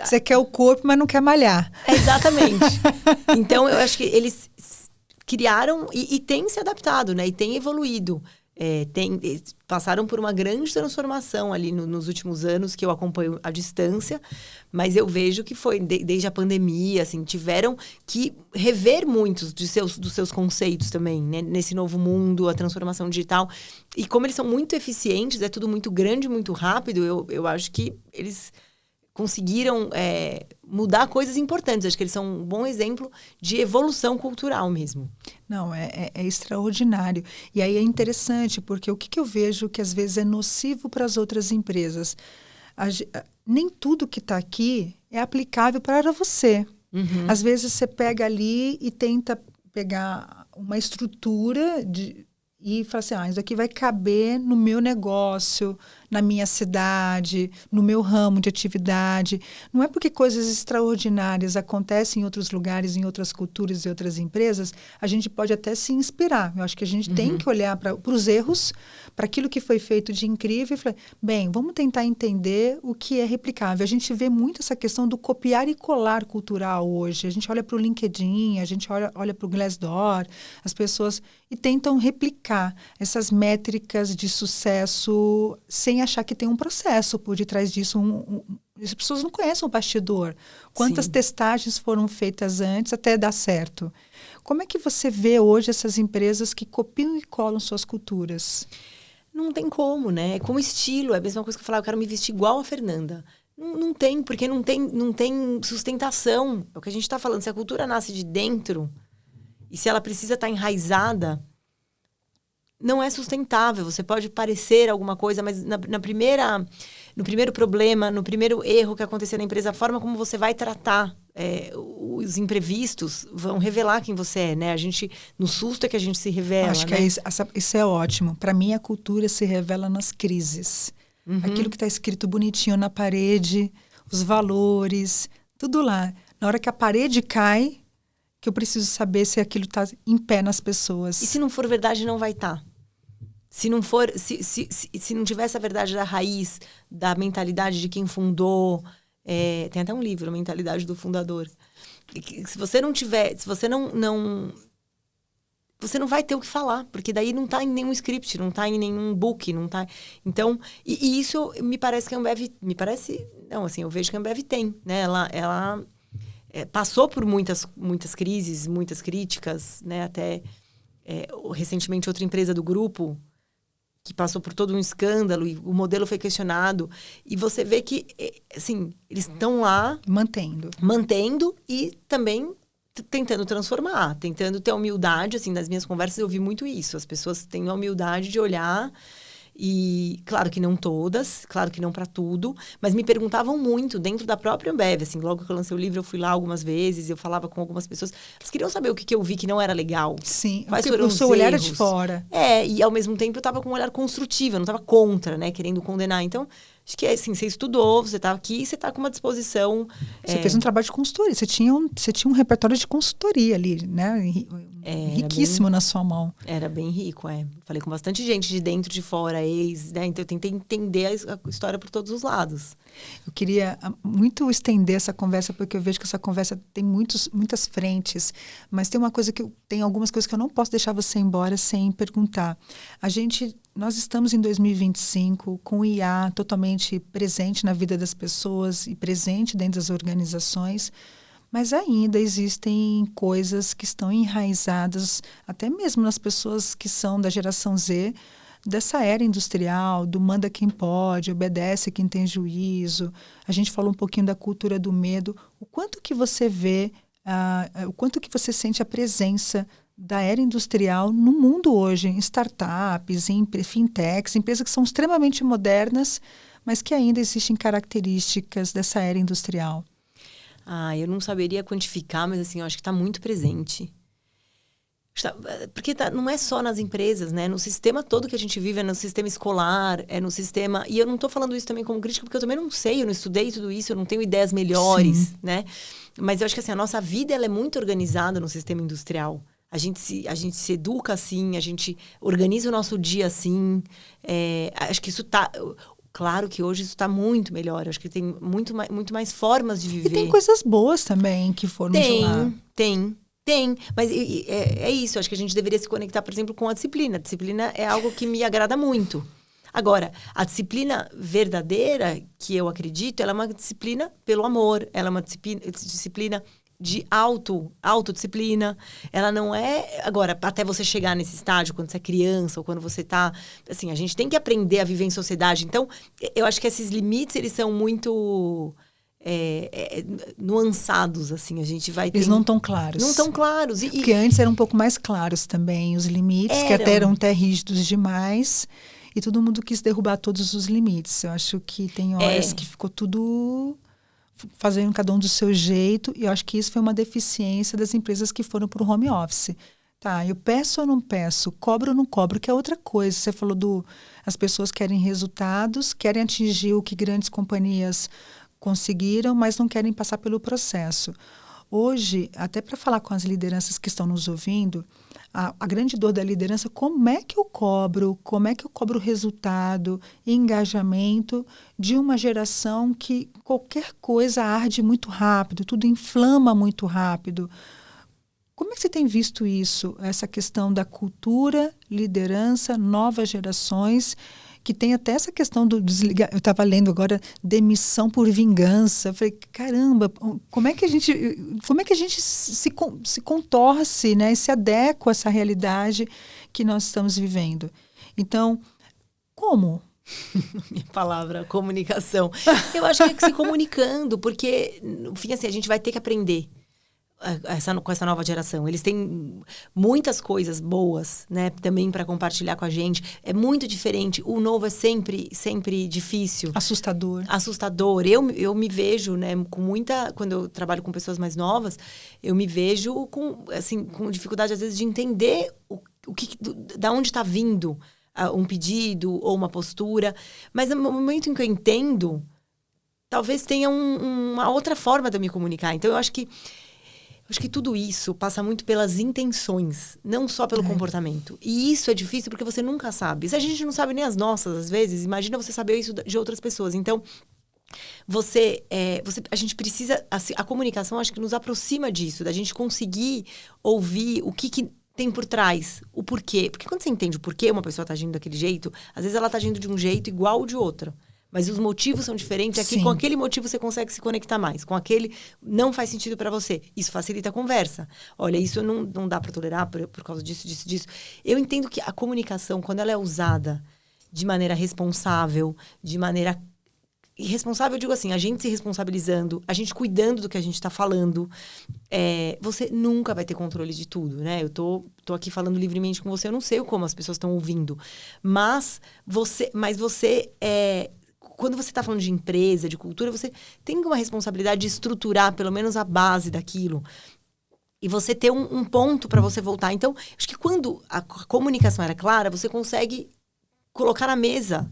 Você quer o corpo, mas não quer malhar. Exatamente. Então, eu acho que eles criaram e têm se adaptado, né? E têm evoluído. Passaram por uma grande transformação ali nos últimos anos, que eu acompanho à distância, mas eu vejo que foi desde a pandemia, assim, tiveram que rever muitos dos seus conceitos também, né? Nesse novo mundo, a transformação digital. E como eles são muito eficientes, é tudo muito grande, muito rápido, eu acho que eles conseguiram mudar coisas importantes. Acho que eles são um bom exemplo de evolução cultural mesmo. Não, é extraordinário. E aí é interessante, porque o que eu vejo que às vezes é nocivo para as outras empresas? Nem tudo que está aqui é aplicável para você. Uhum. Às vezes você pega ali e tenta pegar uma estrutura e fala assim, isso aqui vai caber no meu negócio, na minha cidade, no meu ramo de atividade. Não é porque coisas extraordinárias acontecem em outros lugares, em outras culturas e outras empresas, a gente pode até se inspirar. Eu acho que a gente tem que olhar para os erros, para aquilo que foi feito de incrível e falar, bem, vamos tentar entender o que é replicável. A gente vê muito essa questão do copiar e colar cultural hoje. A gente olha para o LinkedIn, a gente olha para o Glassdoor, as pessoas e tentam replicar essas métricas de sucesso sem achar que tem um processo por detrás disso. As pessoas não conhecem o bastidor. Quantas testagens foram feitas antes até dar certo? Como é que você vê hoje essas empresas que copiam e colam suas culturas? Não tem como, né? É como estilo. É a mesma coisa que eu falava, eu quero me vestir igual a Fernanda. Não tem, porque não tem sustentação. É o que a gente está falando. Se a cultura nasce de dentro e se ela precisa estar enraizada, não é sustentável. Você pode parecer alguma coisa, mas no primeiro problema, no primeiro erro que acontecer na empresa, a forma como você vai tratar os imprevistos vão revelar quem você é, né? No susto é que a gente se revela. Acho que isso é ótimo. Para mim, a cultura se revela nas crises. Aquilo que está escrito bonitinho na parede, os valores, tudo lá. Na hora que a parede cai, que eu preciso saber se aquilo está em pé nas pessoas. E se não for verdade, não vai estar. Se não for, se não tiver essa verdade da raiz, da mentalidade de quem fundou, tem até um livro, a Mentalidade do Fundador. Se você não tiver, se você não você não vai ter o que falar, porque daí não está em nenhum script, não está em nenhum book, não tá. Então, e isso me parece que a Ambev, eu vejo que a Ambev tem, né? Ela passou por muitas crises, muitas críticas, né? Até recentemente outra empresa do grupo que passou por todo um escândalo e o modelo foi questionado. E você vê que, assim, eles estão lá... Mantendo e também tentando transformar, tentando ter a humildade. Assim, nas minhas conversas eu vi muito isso. As pessoas têm a humildade de olhar e, claro que não todas, claro que não para tudo, mas me perguntavam muito dentro da própria Ambev. Assim, logo que eu lancei o livro, eu fui lá algumas vezes, eu falava com algumas pessoas. Eles queriam saber o que eu vi que não era legal. Sim, quais foram o seu olhar é de fora. E ao mesmo tempo eu estava com um olhar construtivo, eu não estava contra, né, querendo condenar. Então, acho que assim, você estudou, você está aqui, você está com uma disposição... Você fez um trabalho de consultoria, você tinha um repertório de consultoria ali, né? Riquíssimo na sua mão. Era bem rico, Falei com bastante gente de dentro, de fora, né? Então eu tentei entender a história por todos os lados. Eu queria muito estender essa conversa, porque eu vejo que essa conversa tem muitas frentes, mas tem algumas coisas que eu não posso deixar você embora sem perguntar. Nós estamos em 2025 com o IA totalmente presente na vida das pessoas e presente dentro das organizações, mas ainda existem coisas que estão enraizadas, até mesmo nas pessoas que são da geração Z, dessa era industrial, do manda quem pode, obedece quem tem juízo. A gente falou um pouquinho da cultura do medo. O quanto que você vê, o quanto que você sente a presença da era industrial no mundo hoje, em startups, em fintechs, empresas que são extremamente modernas, mas que ainda existem características dessa era industrial? Eu não saberia quantificar, mas assim, eu acho que está muito presente. Porque não é só nas empresas, né? No sistema todo que a gente vive, é no sistema escolar, é no sistema... E eu não estou falando isso também como crítica, porque eu também não sei, eu não estudei tudo isso, eu não tenho ideias melhores, né? Mas eu acho que assim, a nossa vida ela é muito organizada no sistema industrial. A gente se educa assim, a gente organiza o nosso dia assim. Acho que isso está... Claro que hoje isso está muito melhor. Acho que tem muito mais formas de viver. E tem coisas boas também que foram de lá. Tem, mas é isso. Acho que a gente deveria se conectar, por exemplo, com a disciplina. A disciplina é algo que me agrada muito. Agora, a disciplina verdadeira, que eu acredito, ela é uma disciplina pelo amor. Ela é uma disciplina de autodisciplina. Ela não é... Agora, até você chegar nesse estágio, quando você é criança ou quando você está... Assim, a gente tem que aprender a viver em sociedade. Então, eu acho que esses limites, eles são muito... nuançados, assim, a gente vai ter... Eles não estão claros. Não estão claros. Porque antes eram um pouco mais claros também, os limites, que até eram rígidos demais, e todo mundo quis derrubar todos os limites. Eu acho que tem horas que ficou tudo fazendo cada um do seu jeito, e eu acho que isso foi uma deficiência das empresas que foram para o home office. Tá, eu peço ou não peço, cobro ou não cobro, que é outra coisa. Você falou as pessoas querem resultados, querem atingir o que grandes companhias conseguiram, mas não querem passar pelo processo. Hoje, até para falar com as lideranças que estão nos ouvindo, a grande dor da liderança, como é que eu cobro resultado e engajamento de uma geração que qualquer coisa arde muito rápido, tudo inflama muito rápido. Como é que você tem visto isso, essa questão da cultura, liderança, novas gerações, que tem até essa questão do desligar. Eu estava lendo agora demissão por vingança. Eu falei, caramba, como é que a gente se contorce, né, e se adequa a essa realidade que nós estamos vivendo? Então, como? Minha palavra, comunicação. Eu acho que é se comunicando, porque, no fim, assim, a gente vai ter que aprender com essa nova geração. Eles têm muitas coisas boas, né, também para compartilhar com a gente. É muito diferente. O novo é sempre difícil. Assustador. Eu me vejo, né, com muita... Quando eu trabalho com pessoas mais novas, eu me vejo com dificuldade, às vezes, de entender da onde está vindo um pedido ou uma postura. Mas no momento em que eu entendo, talvez tenha uma outra forma de eu me comunicar. Então, eu acho que Acho que tudo isso passa muito pelas intenções, não só pelo comportamento. E isso é difícil porque você nunca sabe. Se a gente não sabe nem as nossas, às vezes, imagina você saber isso de outras pessoas. Então, a gente precisa... A comunicação, acho que nos aproxima disso, da gente conseguir ouvir o que tem por trás, o porquê. Porque quando você entende o porquê uma pessoa está agindo daquele jeito, às vezes ela está agindo de um jeito igual ao de outro. Mas os motivos são diferentes. Aqui, com aquele motivo, você consegue se conectar mais. Com aquele, não faz sentido para você. Isso facilita a conversa. Olha, isso não dá para tolerar por causa disso. Eu entendo que a comunicação, quando ela é usada de maneira responsável, de maneira... Irresponsável, eu digo assim, a gente se responsabilizando, a gente cuidando do que a gente está falando, você nunca vai ter controle de tudo, né? Eu tô aqui falando livremente com você, eu não sei como as pessoas estão ouvindo. Mas você quando você está falando de empresa, de cultura, você tem uma responsabilidade de estruturar pelo menos a base daquilo. E você ter um ponto para você voltar. Então, acho que quando a comunicação era clara, você consegue colocar na mesa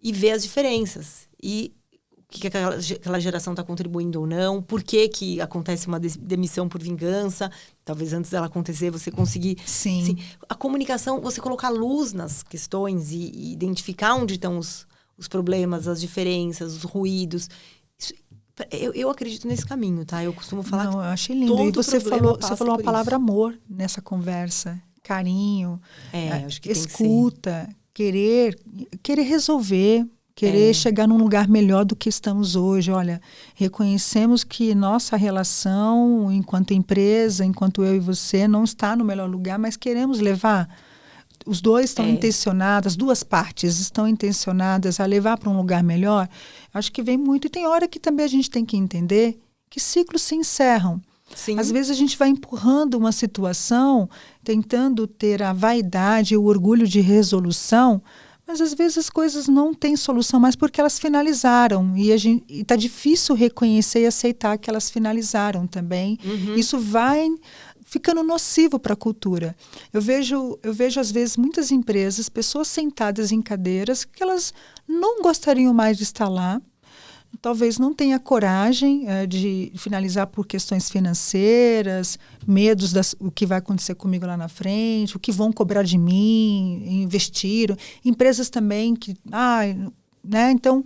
e ver as diferenças. E o que aquela geração está contribuindo ou não. Por que acontece uma demissão por vingança. Talvez antes dela acontecer, você conseguir... Sim. A comunicação, você colocar luz nas questões e identificar onde estão os problemas, as diferenças, os ruídos. Eu acredito nesse caminho, tá? Eu costumo falar... Não, eu achei lindo. E você falou a palavra amor nessa conversa. Carinho, acho que escuta, querer resolver, querer chegar num lugar melhor do que estamos hoje. Olha, reconhecemos que nossa relação, enquanto empresa, enquanto eu e você, não está no melhor lugar, mas queremos levar... Os dois estão intencionados, as duas partes estão intencionadas a levar para um lugar melhor. Acho que vem muito. E tem hora que também a gente tem que entender que ciclos se encerram. Sim. Às vezes a gente vai empurrando uma situação, tentando ter a vaidade, o orgulho de resolução, mas às vezes as coisas não têm solução mais porque elas finalizaram. E está difícil reconhecer e aceitar que elas finalizaram também. Uhum. Isso vai... ficando nocivo para a cultura. Eu vejo, às vezes, muitas empresas, pessoas sentadas em cadeiras que elas não gostariam mais de estar lá, talvez não tenha coragem de finalizar por questões financeiras, medos do que vai acontecer comigo lá na frente, o que vão cobrar de mim, investiram. Empresas também que... né? Então,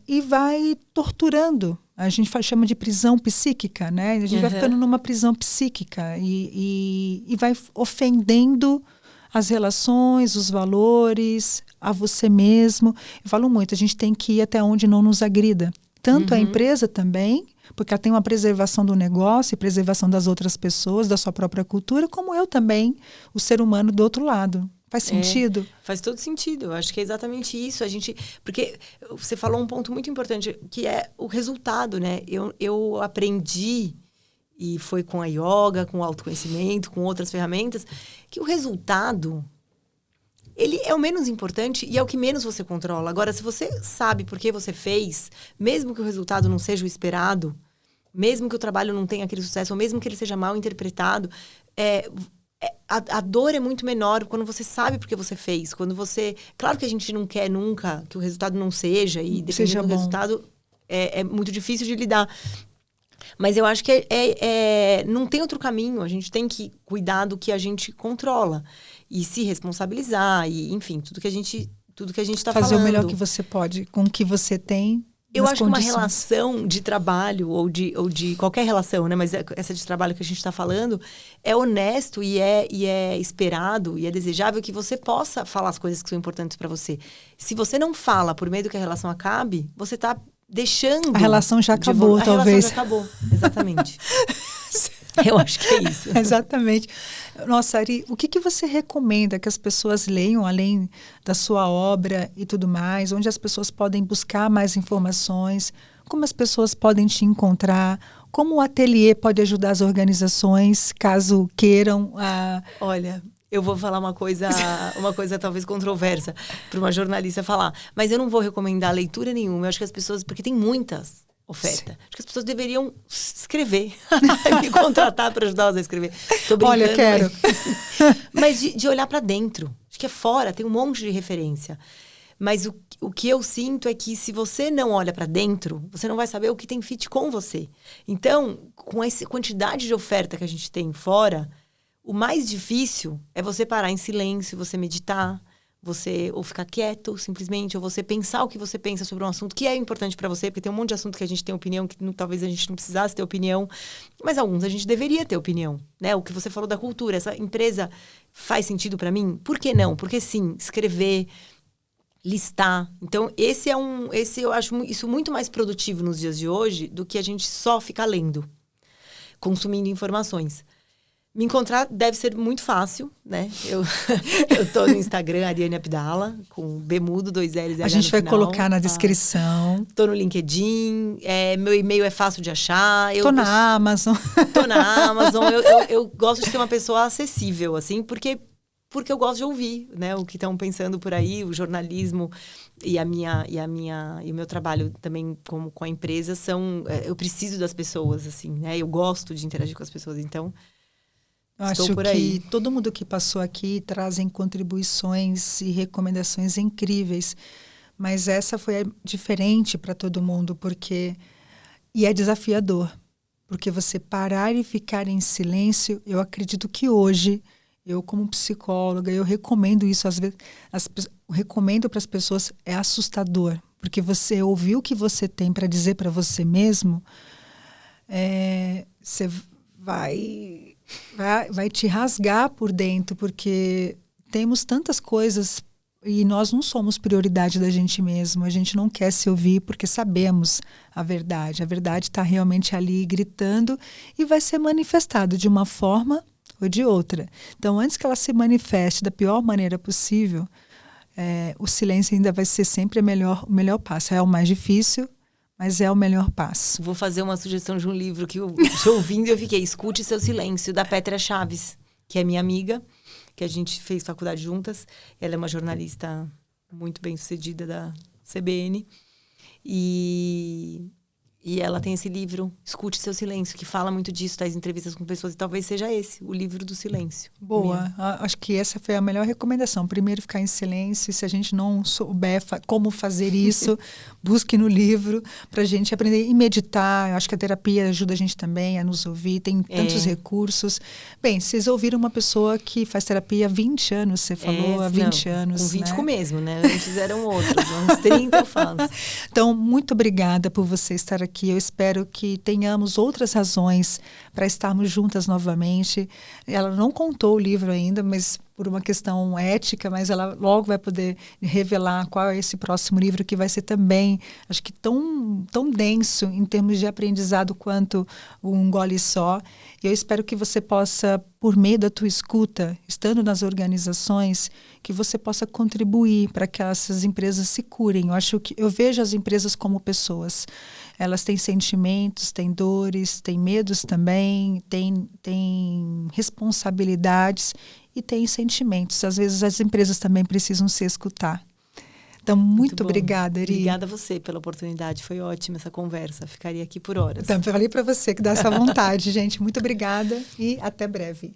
e vai torturando. A gente chama de prisão psíquica, né? A gente vai ficando numa prisão psíquica e vai ofendendo as relações, os valores, a você mesmo. Eu falo muito, a gente tem que ir até onde não nos agrida. Tanto a empresa também, porque ela tem uma preservação do negócio e preservação das outras pessoas, da sua própria cultura, como eu também, o ser humano do outro lado. Faz sentido? Faz todo sentido. Eu acho que é exatamente isso. Porque você falou um ponto muito importante, que é o resultado, né? Eu aprendi, e foi com a yoga, com o autoconhecimento, com outras ferramentas, que o resultado, ele é o menos importante e é o que menos você controla. Agora, se você sabe por que você fez, mesmo que o resultado não seja o esperado, mesmo que o trabalho não tenha aquele sucesso, ou mesmo que ele seja mal interpretado, a dor é muito menor quando você sabe por que você fez. Quando você... Claro que a gente não quer nunca que o resultado não seja, e dependendo do resultado, é muito difícil de lidar. Mas eu acho que não tem outro caminho. A gente tem que cuidar do que a gente controla. E se responsabilizar, e enfim, tudo que a gente está falando. Fazer o melhor que você pode, com o que você tem. Eu acho que uma relação de trabalho, ou de qualquer relação, né? Mas essa de trabalho que a gente está falando, é honesto e é esperado e é desejável que você possa falar as coisas que são importantes para você. Se você não fala por medo que a relação acabe, você está deixando... A relação já acabou, talvez. A relação já acabou, exatamente. Eu acho que é isso. Exatamente. Nossa, Ari, o que você recomenda que as pessoas leiam, além da sua obra e tudo mais? Onde as pessoas podem buscar mais informações? Como as pessoas podem te encontrar? Como o ateliê pode ajudar as organizações, caso queiram? Olha, eu vou falar uma coisa talvez controversa para uma jornalista falar. Mas eu não vou recomendar leitura nenhuma. Eu acho que as pessoas... Porque tem muitas oferta. Sim. Acho que as pessoas deveriam escrever. Me contratar para ajudá-las a escrever. Tô brincando. Olha, quero. Mas de olhar para dentro. Acho que é fora, tem um monte de referência. Mas o que eu sinto é que se você não olha para dentro, você não vai saber o que tem fit com você. Então, com essa quantidade de oferta que a gente tem fora, o mais difícil é você parar em silêncio, você meditar, você ou ficar quieto, simplesmente, ou você pensar o que você pensa sobre um assunto que é importante para você, porque tem um monte de assunto que a gente tem opinião, que talvez a gente não precisasse ter opinião, mas alguns a gente deveria ter opinião, né? O que você falou da cultura, essa empresa faz sentido para mim? Por que não? Porque sim, escrever, listar. Então, esse eu acho isso muito mais produtivo nos dias de hoje do que a gente só ficar lendo, consumindo informações. Me encontrar deve ser muito fácil, né? Eu tô no Instagram, Ariane Abdala, com Bemudo, 2 L's e A gente vai no final. colocar na descrição. Tô no LinkedIn, meu e-mail é fácil de achar. Tô na Amazon. Tô na Amazon. Eu gosto de ser uma pessoa acessível, assim, porque eu gosto de ouvir, né? O que estão pensando por aí, o jornalismo e o meu trabalho também com a empresa são... eu preciso das pessoas, assim, né? Eu gosto de interagir com as pessoas, então... Eu acho que todo mundo que passou aqui trazem contribuições e recomendações incríveis, mas essa foi diferente para todo mundo, e é desafiador, porque você parar e ficar em silêncio, eu acredito que hoje, eu como psicóloga, eu recomendo isso, às vezes, recomendo para as pessoas, é assustador, porque você ouvir o que você tem para dizer para você mesmo, você vai te rasgar por dentro, porque temos tantas coisas e nós não somos prioridade da gente mesmo. A gente não quer se ouvir porque sabemos a verdade. A verdade está realmente ali gritando e vai ser manifestado de uma forma ou de outra. Então, antes que ela se manifeste da pior maneira possível, o silêncio ainda vai ser sempre o melhor passo. É o mais difícil, mas é o melhor passo. Vou fazer uma sugestão de um livro que eu ouvindo eu fiquei, Escute Seu Silêncio, da Pétria Chaves, que é minha amiga, que a gente fez faculdade juntas. Ela é uma jornalista muito bem-sucedida da CBN. E ela tem esse livro, Escute Seu Silêncio, que fala muito disso, das entrevistas com pessoas, e talvez seja esse, o livro do silêncio. Boa, acho que essa foi a melhor recomendação. Primeiro, ficar em silêncio, se a gente não souber como fazer isso, busque no livro, para a gente aprender e meditar. Eu acho que a terapia ajuda a gente também a nos ouvir, tem tantos recursos. Bem, vocês ouviram uma pessoa que faz terapia há 20 anos, você falou, há 20 anos. Com 20 mesmo, né? Antes eram outros, uns 30 eu faço. Então, muito obrigada por você estar aqui. Eu espero que tenhamos outras razões para estarmos juntas novamente. Ela não contou o livro ainda, mas por uma questão ética, mas ela logo vai poder revelar qual é esse próximo livro, que vai ser também, acho que tão denso em termos de aprendizado quanto o Um Gole Só. E eu espero que você possa, por meio da tua escuta, estando nas organizações, que você possa contribuir para que essas empresas se curem. Eu vejo as empresas como pessoas. Elas têm sentimentos, têm dores, têm medos também, têm responsabilidades e têm sentimentos. Às vezes as empresas também precisam se escutar. Então, muito obrigada, Eri. Obrigada a você pela oportunidade. Foi ótima essa conversa. Ficaria aqui por horas. Então, eu falei para você que dá essa vontade, gente. Muito obrigada e até breve.